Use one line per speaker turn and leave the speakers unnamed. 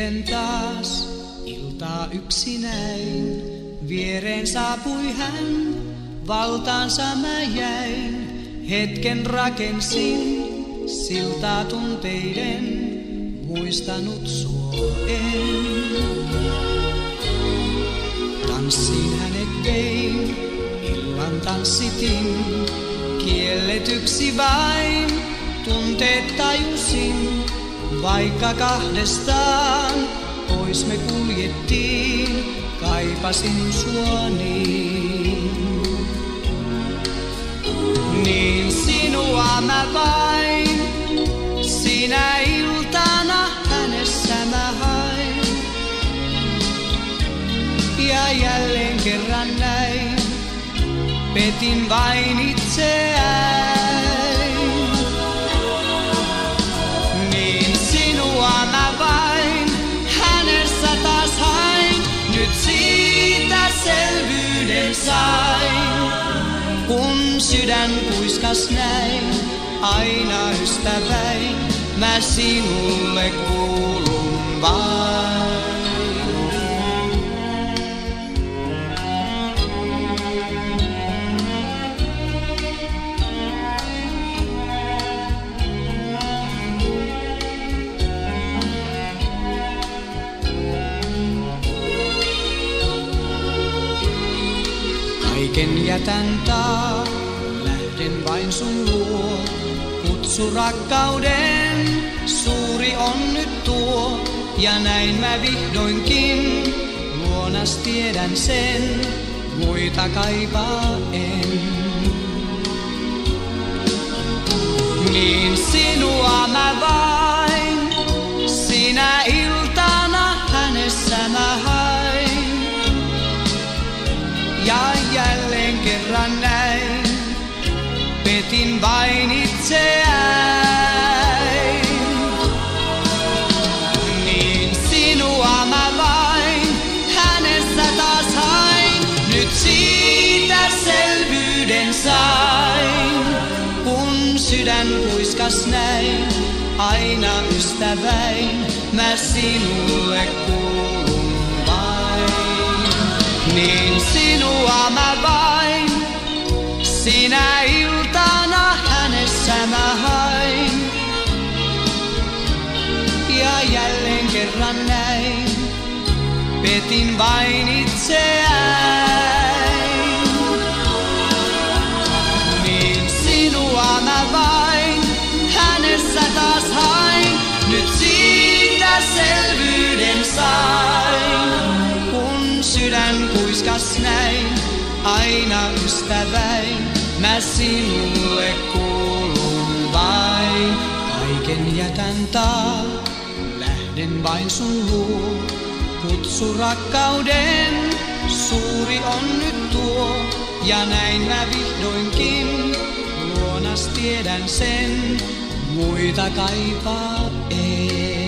Eilen taas iltaa yksinäin, viereen saapui hän, valtaansa mä jäin. Hetken rakensin siltaa tunteiden, muistanut sua en. Tanssiin hänet vein, illan tanssitin, kielletyksi vain tunteet tajusin. Vaikka kahdestaan pois me kuljettiin, kaipasin sua niin. Niin sinua mä vain, sinä iltana hänessä mä hain. Ja jälleen kerran näin, petin vain itseään. Mä vain hänessä taas hain, nyt siitä selvyyden sain. Kun sydän kuiskas näin, aina ystäväin, mä sinulle kuulun vain. Kaiken jätän taa, lähden vain sun luo. Kutsu rakkauden, suuri on nyt tuo. Ja näin mä vihdoinkin luonas tiedän sen, muita kaipaa en. Niin sinua mä vain, sinä iltana hänessä mä hain. Ja jälleen kerran näin, petin vain itseäin. Niin sinua mä vain, hänessä taas hain, nyt siitä selvyyden sain. Kun sydän kuiskas näin, aina ystäväin, mä sinulle kuulun vain. Niin sinua mä vain, sinä iltana hänessä mä hain. Ja jälleen kerran näin, petin vain itseäin. Niin sinua mä vain, hänessä taas hain, nyt siitä selvyyden sain. Kun sydän kuiskas näin, aina ystäväin, mä sinulle kuulun vain. Kaiken jätän taa, lähden vain sun luo. Kutsu rakkauden, suuri on nyt tuo. Ja näin mä vihdoinkin luonas tiedän sen, muita kaipaa en.